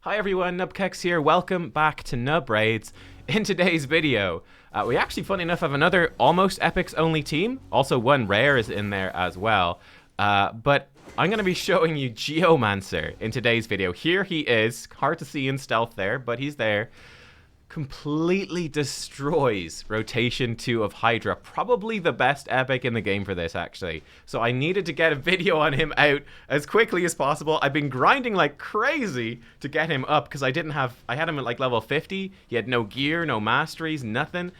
Hi everyone, nubkeks here. Welcome back to Nub Raids. In today's video, we actually, funny enough, have another almost epics only team. Also, one rare is in there as well. But I'm going to be showing you Geomancer in today's video. Here he is. Hard to see in stealth there, but he's there. Completely destroys rotation 2 of Hydra. Probably the best epic in the game for this, actually. So I needed to get a video on him out as quickly as possible. I've been grinding like crazy to get him up because I had him at like level 50. He had no gear, no masteries, nothing.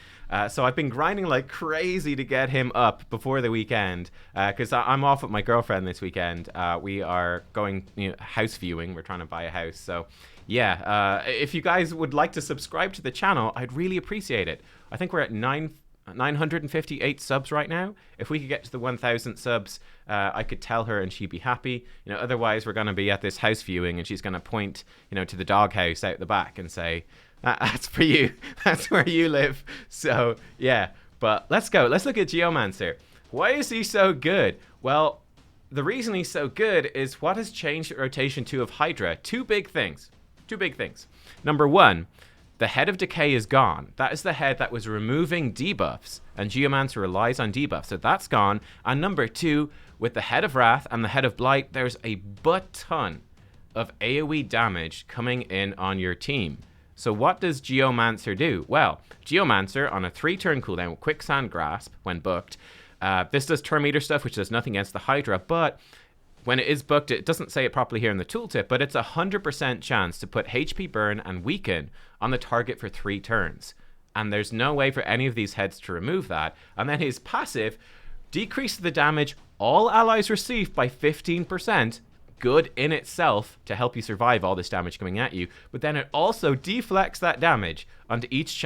So I've been grinding like crazy to get him up before the weekend because I'm off with my girlfriend this weekend. We are going house viewing. We're trying to buy a house. So yeah, if you guys would like to subscribe to the channel, I'd really appreciate it. I think we're at 958 subs right now. If we could get to the 1,000 subs, I could tell her and she'd be happy. Otherwise we're going to be at this house viewing and she's going to point, to the doghouse out the back and say, that's for you. That's where you live. So yeah, but let's go. Let's look at Geomancer. Why is he so good? Well, the reason he's so good is what has changed at rotation 2 of Hydra. Two big things. Number one, the head of decay is gone. That is the head that was removing debuffs, and Geomancer relies on debuffs, so that's gone. And number two, with the head of wrath and the head of blight, there's a butt-ton of AoE damage coming in on your team. So what does Geomancer do? Well, Geomancer on a 3-turn cooldown with Quicksand Grasp when booked. This does turn meter stuff, which does nothing against the Hydra, but when it is booked, it doesn't say it properly here in the tooltip, but it's a 100% chance to put HP burn and weaken on the target for 3 turns. And there's no way for any of these heads to remove that. And then his passive decreases the damage all allies receive by 15%. Good in itself to help you survive all this damage coming at you, but then it also deflects that damage onto each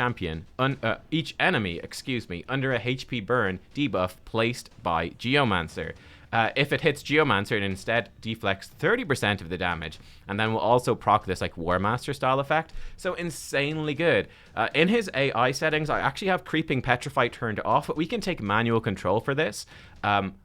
each enemy, under a HP burn debuff placed by Geomancer. If it hits Geomancer, it instead deflects 30% of the damage, and then will also proc this like War Master style effect. So insanely good. In his AI settings, I actually have Creeping Petrify turned off, but we can take manual control for this.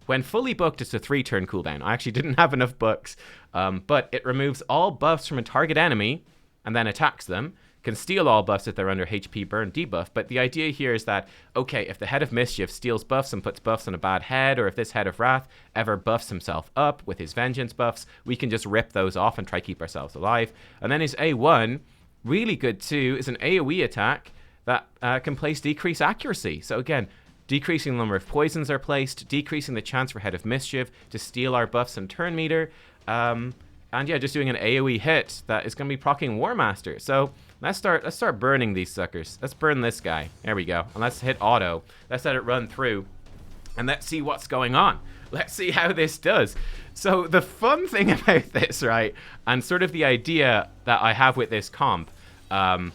When fully booked, it's a 3-turn cooldown. I actually didn't have enough books, but it removes all buffs from a target enemy and then attacks them. Can steal all buffs if they're under HP burn debuff, but the idea here is that, okay, if the Head of Mischief steals buffs and puts buffs on a bad head, or if this Head of Wrath ever buffs himself up with his Vengeance buffs, we can just rip those off and try to keep ourselves alive. And then his A1, really good too, is an AoE attack that can place decrease accuracy. So again, decreasing the number of poisons are placed, decreasing the chance for Head of Mischief to steal our buffs and turn meter, and yeah, just doing an AoE hit that is going to be proccing War Master. So let's start burning these suckers. Let's burn this guy. There we go. And let's hit auto. Let's let it run through. And let's see what's going on. Let's see how this does. So the fun thing about this, right, and sort of the idea that I have with this comp, I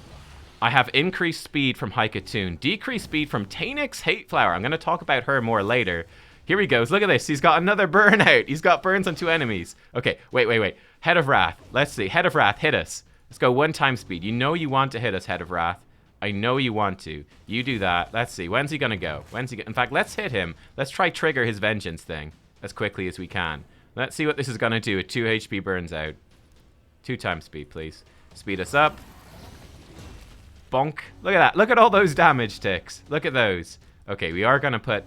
have increased speed from Haikatoon, decreased speed from Tainix Hateflower. I'm going to talk about her more later. Here he goes. Look at this. He's got another burn out. He's got burns on 2 enemies. Okay, wait. Head of Wrath. Let's see. Head of Wrath, hit us. Let's go 1 speed. You know you want to hit us, Head of Wrath. I know you want to. You do that. Let's see. When's he going to go? In fact, let's hit him. Let's try trigger his Vengeance thing as quickly as we can. Let's see what this is going to do with 2 HP burns out. 2 speed, please. Speed us up. Bonk. Look at that. Look at all those damage ticks. Look at those. Okay, we are going to put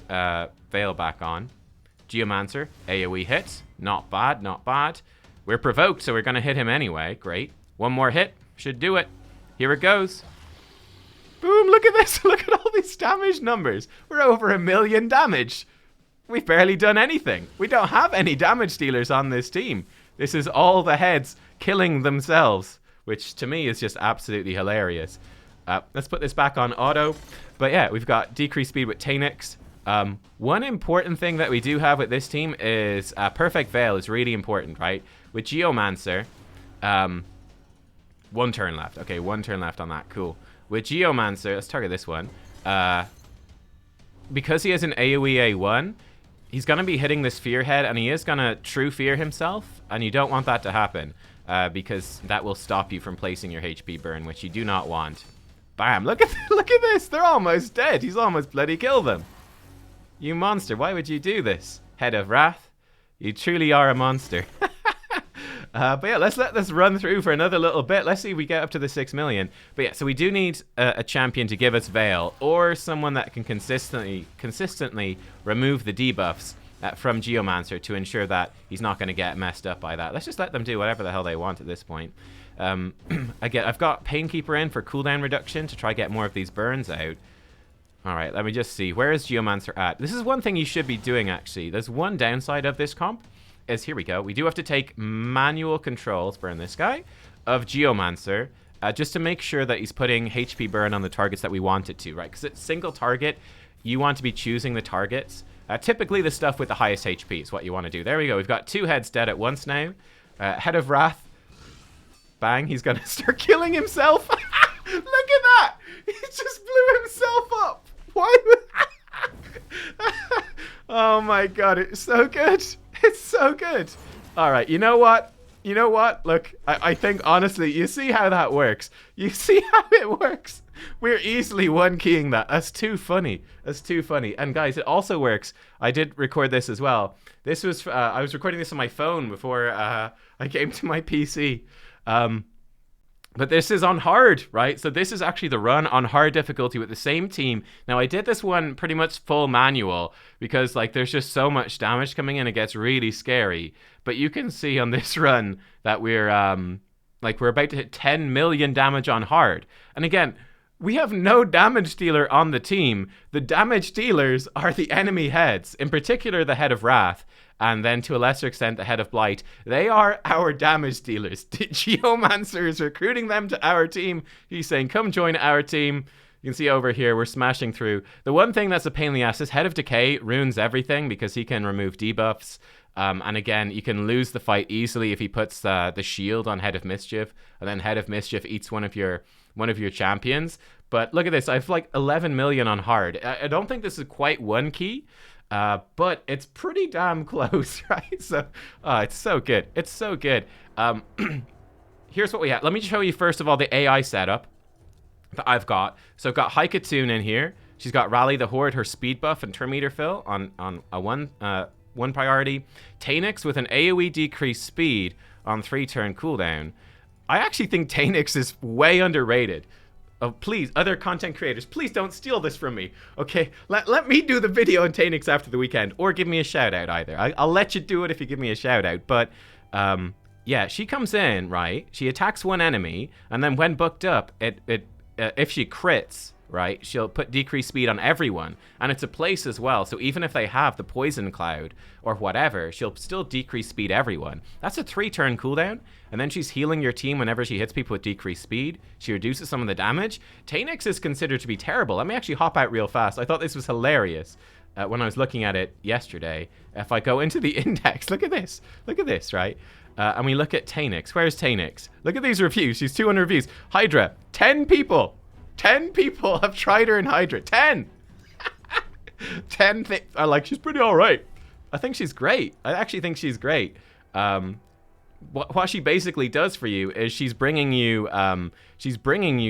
Veil back on. Geomancer, AoE hits. Not bad, not bad. We're provoked, so we're going to hit him anyway. Great. 1 more hit. Should do it. Here it goes. Boom, look at this. Look at all these damage numbers. We're over 1 million damage. We've barely done anything. We don't have any damage dealers on this team. This is all the heads killing themselves, which to me is just absolutely hilarious. Let's put this back on auto. But yeah, we've got decreased speed with Tainix. One important thing that we do have with this team is Perfect Veil is really important, right? With Geomancer, 1 turn left. Okay, 1 turn left on that. Cool. With Geomancer, let's target this one. Because he has an AoE A1, he's going to be hitting this Fear Head, and he is going to True Fear himself, and you don't want that to happen, because that will stop you from placing your HP burn, which you do not want. Bam! Look at this! They're almost dead! He's almost bloody killed them! You monster, why would you do this? Head of Wrath? You truly are a monster. But yeah, let's let this run through for another little bit. Let's see if we get up to the 6 million. But yeah, so we do need a champion to give us Veil, or someone that can consistently remove the debuffs from Geomancer to ensure that he's not going to get messed up by that. Let's just let them do whatever the hell they want at this point. Again, I've got Painkeeper in for cooldown reduction to try get more of these burns out. All right, let me just see. Where is Geomancer at? This is one thing you should be doing, actually. There's one downside of this comp. Here we go. We do have to take manual controls, burn this guy, of Geomancer, just to make sure that he's putting HP burn on the targets that we want it to, right? Because it's single target. You want to be choosing the targets. Typically, the stuff with the highest HP is what you want to do. There we go. We've got 2 heads dead at once now. Head of Wrath. Bang. He's going to start killing himself. Look at that. He just blew himself up. Why? Oh my god, it's so good. It's so good. All right, you know what? You know what? Look, I think honestly, you see how that works. You see how it works. We're easily one-keying that. That's too funny. That's too funny. And guys, it also works. I did record this as well. This was I was recording this on my phone before I came to my PC. But this is on hard, right? So this is actually the run on hard difficulty with the same team. Now, I did this one pretty much full manual because, like, there's just so much damage coming in. It gets really scary. But you can see on this run that we're about to hit 10 million damage on hard. And again, we have no damage dealer on the team. The damage dealers are the enemy heads, in particular the Head of Wrath, and then to a lesser extent the Head of Blight. They are our damage dealers. Geomancer is recruiting them to our team. He's saying, come join our team. You can see over here, we're smashing through. The one thing that's a pain in the ass is Head of Decay ruins everything because he can remove debuffs. And again, you can lose the fight easily if he puts the shield on Head of Mischief, and then Head of Mischief eats one of your champions. But look at this, I have like 11 million on hard. I don't think this is quite one key, but it's pretty damn close, right? So it's so good. It's so good. Here's what we have. Let me show you first of all the AI setup that I've got. So I've got Haikatoon in here. She's got Rally the Horde, her speed buff and turn meter fill on a one priority. Tanix with an AoE decreased speed on 3-turn cooldown. I actually think Tanix is way underrated. Oh, please, other content creators, please don't steal this from me. Okay, let me do the video on Tanix after the weekend, or give me a shout out either. I'll let you do it if you give me a shout out. But yeah, she comes in, right? She attacks one enemy, and then when booked up, if she crits, right, she'll put decreased speed on everyone, and it's a place as well, so even if they have the poison cloud or whatever, she'll still decrease speed everyone. That's a 3-turn cooldown, and then she's healing your team whenever she hits people with decreased speed. She reduces some of the damage. Tanix is considered to be terrible. Let me actually hop out real fast. I thought this was hilarious when I was looking at it yesterday. If I go into the index, look at this, right? And we look at Tanix. Where's Tanix? Look at these reviews. She's 200 reviews. Hydra, 10 people. 10 people have tried her in Hydra. 10! 10 are like, she's pretty alright. I think she's great. I actually think she's great. What she basically does for you is she's bringing you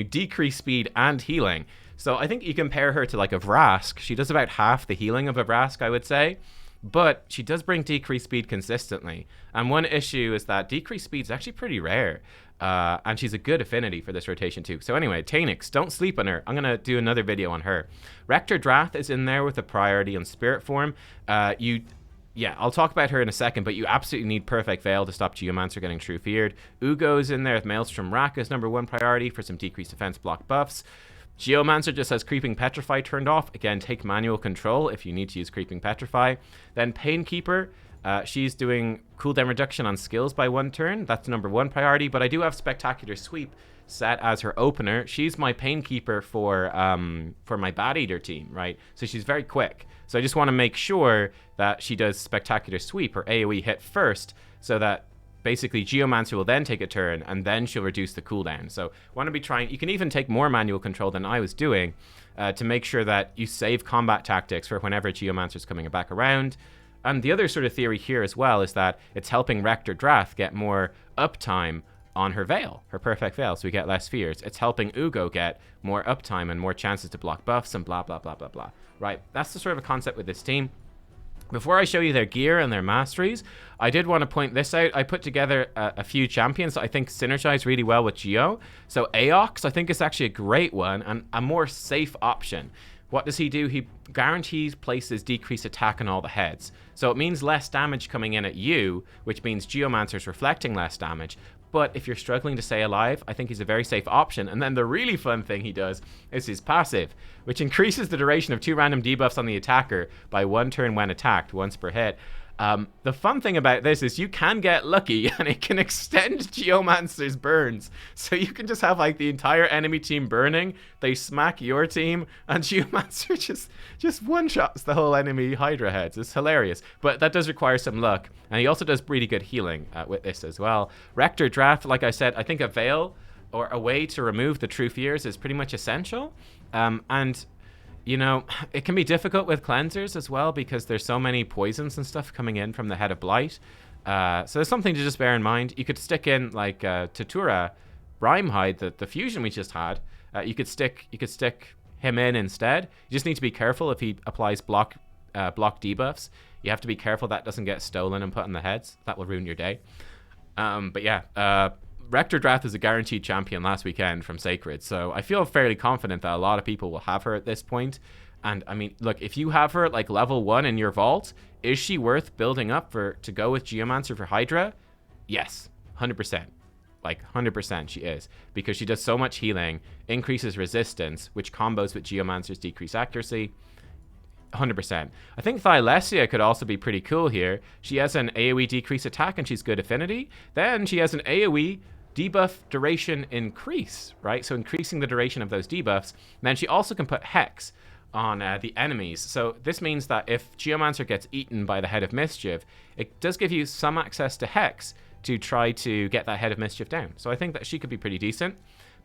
decreased speed and healing. So I think you compare her to like a Vrask. She does about half the healing of a Vrask, I would say. But she does bring decreased speed consistently. And one issue is that decreased speed is actually pretty rare. And she's a good affinity for this rotation too. So anyway, Tanix, don't sleep on her. I'm going to do another video on her. Rector Drath is in there with a priority on Spirit Form. Yeah, I'll talk about her in a second, but you absolutely need Perfect Veil to stop Geomancer getting True Feared. Ugo's in there with Maelstrom Rack as #1 priority for some decreased defense block buffs. Geomancer just has Creeping Petrify turned off. Again, take manual control if you need to use Creeping Petrify. Then Painkeeper, she's doing cooldown reduction on skills by 1 turn. That's #1 priority, but I do have Spectacular Sweep set as her opener. She's my Painkeeper for my Bat Eater team, right? So she's very quick. So I just want to make sure that she does Spectacular Sweep or AoE hit first, so that basically Geomancer will then take a turn and then she'll reduce the cooldown. So want to be trying, you can even take more manual control than I was doing to make sure that you save combat tactics for whenever Geomancer's coming back around. And the other sort of theory here as well is that it's helping Rector Drath get more uptime on her Veil, her Perfect Veil, so we get less fears. It's helping Ugo get more uptime and more chances to block buffs and blah, blah, blah, blah, blah. Right, that's the sort of a concept with this team. Before I show you their gear and their masteries, I did want to point this out. I put together a few champions that I think synergize really well with Geo. So Aox, I think, is actually a great one and a more safe option. What does he do? He guarantees places decreased attack on all the heads. So it means less damage coming in at you, which means Geomancer's reflecting less damage. But if you're struggling to stay alive, I think he's a very safe option. And then the really fun thing he does is his passive, which increases the duration of 2 random debuffs on the attacker by 1 turn when attacked, once per hit. The fun thing about this is you can get lucky and it can extend Geomancer's burns. So you can just have like the entire enemy team burning, they smack your team, and Geomancer just one-shots the whole enemy Hydra heads. It's hilarious. But that does require some luck. And he also does really good healing with this as well. Rector Draft, like I said, I think a veil or a way to remove the True Fears is pretty much essential. And you know, it can be difficult with cleansers as well because there's so many poisons and stuff coming in from the Head of Blight. So there's something to just bear in mind. You could stick in like Tatura, Brimehide, the fusion we just had. You could stick him in instead. You just need to be careful if he applies block debuffs. You have to be careful that doesn't get stolen and put in the heads. That will ruin your day. But yeah, Rector Drath is a guaranteed champion last weekend from Sacred, so I feel fairly confident that a lot of people will have her at this point. And I mean, look, if you have her at like level 1 in your vault, is she worth building up to go with Geomancer for Hydra? Yes, 100%. Like 100% she is, because she does so much healing, increases resistance, which combos with Geomancer's decreased accuracy. 100%. I think Thylesia could also be pretty cool here. She has an AoE decrease attack and she's good affinity. Then she has an AoE debuff duration increase, right? So increasing the duration of those debuffs. And then she also can put Hex on the enemies. So this means that if Geomancer gets eaten by the Head of Mischief, it does give you some access to Hex to try to get that Head of Mischief down. So I think that she could be pretty decent.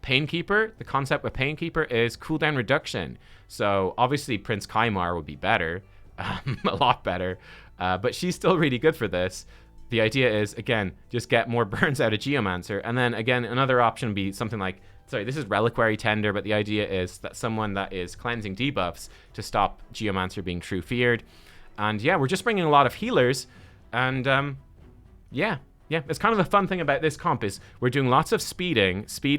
Painkeeper, the concept with Painkeeper is cooldown reduction. So obviously Prince Kaimar would be better, a lot better, but she's still really good for this. The idea is, again, just get more burns out of Geomancer. And then, again, another option would be something like, sorry, this is Reliquary Tender, but the idea is that someone that is cleansing debuffs to stop Geomancer being true feared. And yeah, we're just bringing a lot of healers. And yeah, it's kind of the fun thing about this comp is we're doing lots of speed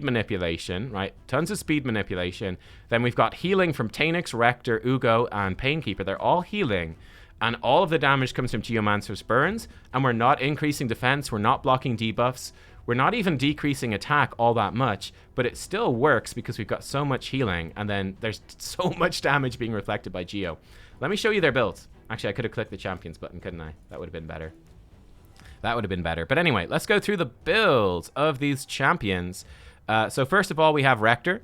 manipulation, right? Tons of speed manipulation. Then we've got healing from Tanix, Rector, Ugo, and Painkeeper. They're all healing. And all of the damage comes from Geomancer's burns, and we're not increasing defense, we're not blocking debuffs, we're not even decreasing attack all that much, but it still works because we've got so much healing, and then there's so much damage being reflected by Geo. Let me show you their builds. Actually, I could have clicked the champions button, couldn't I? That would have been better. That would have been better. But anyway, let's go through the builds of these champions. So first of all, we have Rector.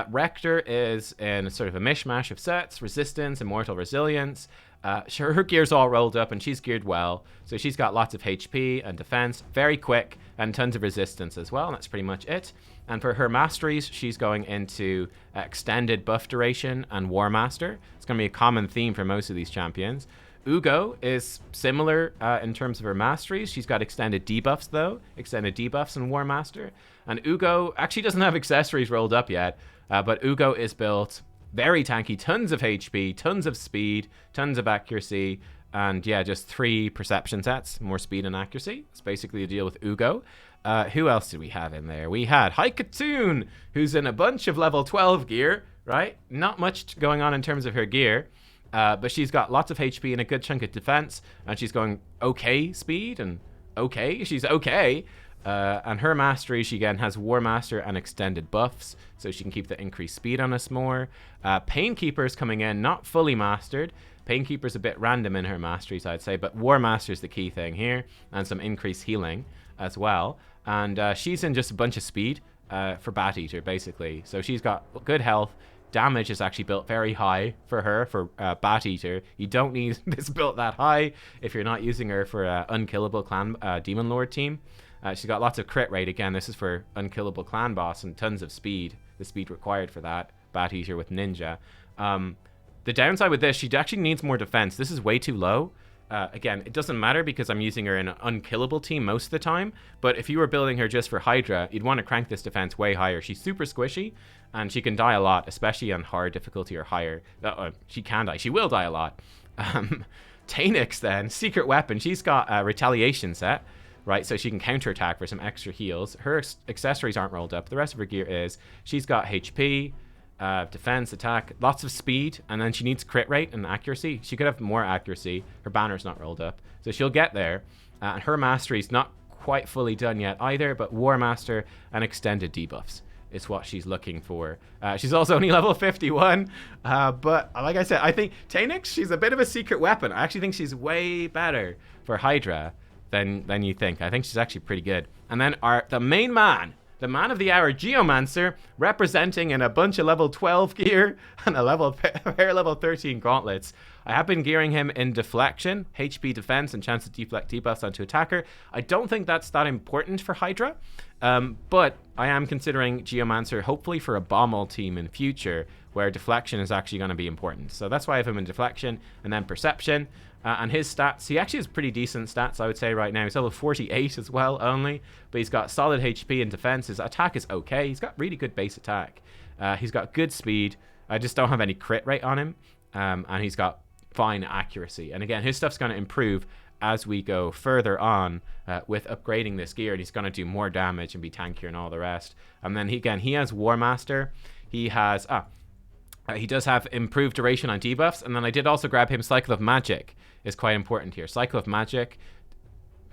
Rector is in sort of a mishmash of sets, resistance, immortal resilience. Her gear's all rolled up and she's geared well. So she's got lots of HP and defense, very quick, and tons of resistance as well. And that's pretty much it. And for her masteries, she's going into extended buff duration and War Master. It's going to be a common theme for most of these champions. Ugo is similar in terms of her masteries. She's got extended debuffs though, extended debuffs and War Master. And Ugo actually doesn't have accessories rolled up yet, but Ugo is built very tanky, tons of HP, tons of speed, tons of accuracy, and yeah, just 3 perception sets, more speed and accuracy. It's basically the deal with Ugo. Who else did we have in there? We had Haikatoon, who's in a bunch of level 12 gear, right? Not much going on in terms of her gear, but she's got lots of HP and a good chunk of defense, and she's going okay speed, and okay, she's okay. And her mastery, she again has War Master and extended buffs, so she can keep the increased speed on us more. Painkeeper's coming in, not fully mastered. Painkeeper's a bit random in her masteries, I'd say, but War Master's the key thing here, and some increased healing as well. And she's in just a bunch of speed for Bat Eater, basically. So she's got good health. Damage is actually built very high for her, for Bat Eater. You don't need this built that high if you're not using her for unkillable clan Demon Lord team. She's got lots of crit rate. Again, this is for unkillable clan boss and tons of speed. The speed required for that. Bat Eater with Ninja. The downside with this, she actually needs more defense. This is way too low. Again, it doesn't matter because I'm using her in an unkillable team most of the time. But if you were building her just for Hydra, you'd want to crank this defense way higher. She's super squishy and she can die a lot, especially on hard difficulty or higher. She can die. She will die a lot. Tanix then, secret weapon. She's got a retaliation set, right? So she can counterattack for some extra heals. Her accessories aren't rolled up. The rest of her gear is. She's got HP, defense, attack, lots of speed, and then she needs crit rate and accuracy. She could have more accuracy. Her banner's not rolled up, so she'll get there. And her mastery's not quite fully done yet either, but War Master and extended debuffs is what she's looking for. She's also only level 51, but like I said, I think Tanix, she's a bit of a secret weapon. I actually think she's way better for Hydra than you think. I think she's actually pretty good. And then the main man, the man of the hour, Geomancer, representing in a bunch of level 12 gear and a pair level 13 gauntlets. I have been gearing him in deflection, HP defense, and chance to deflect debuffs onto attacker. I don't think that's that important for Hydra, but I am considering Geomancer hopefully for a Bommel team in future where deflection is actually going to be important. So that's why I have him in deflection and then perception. And his stats, he actually has pretty decent stats, I would say, right now. He's level 48 as well, only. But he's got solid HP and defense. His attack is okay. He's got really good base attack. He's got good speed. I just don't have any crit rate on him. And he's got fine accuracy. And again, his stuff's going to improve as we go further on with upgrading this gear. And he's going to do more damage and be tankier and all the rest. And then, he has War Master. He has... he does have improved duration on debuffs, and then I did also grab him Cycle of Magic is quite important here. Cycle of Magic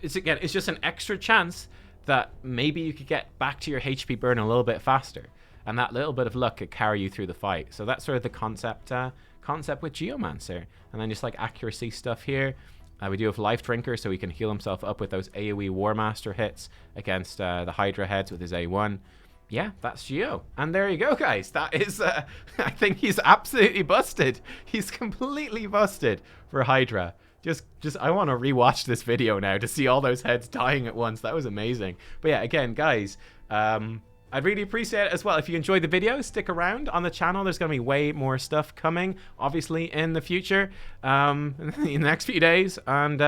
is, again, it's just an extra chance that maybe you could get back to your HP burn a little bit faster, and that little bit of luck could carry you through the fight. So that's sort of the concept with Geomancer. And then just like accuracy stuff here. We do have Life Drinker, so he can heal himself up with those AoE War Master hits against the Hydra heads with his A1. Yeah, that's Geo. And there you go, guys. That is, I think he's absolutely busted. He's completely busted for Hydra. Just I want to rewatch this video now to see all those heads dying at once. That was amazing. But yeah, again, guys, I'd really appreciate it as well if you enjoyed the video. Stick around on the channel. There's going to be way more stuff coming, obviously, in the future, in the next few days. And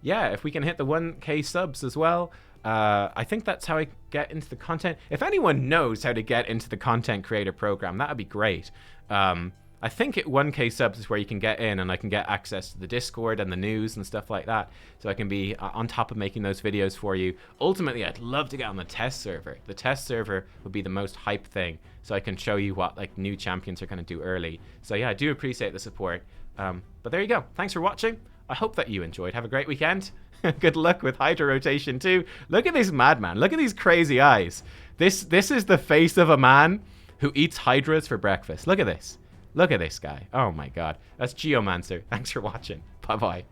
yeah, if we can hit the 1K subs as well, I think that's how I get into the content. If anyone knows how to get into the content creator program, that would be great. I think at 1K subs is where you can get in, and I can get access to the Discord and the news and stuff like that. So I can be on top of making those videos for you. Ultimately, I'd love to get on the test server. The test server would be the most hype thing, so I can show you what like new champions are going to do early. So yeah, I do appreciate the support. But there you go. Thanks for watching. I hope that you enjoyed. Have a great weekend. Good luck with Hydra rotation too. Look at this madman. Look at these crazy eyes. This is the face of a man who eats Hydras for breakfast. Look at this. Look at this guy. Oh my god. That's Geomancer. Thanks for watching. Bye-bye.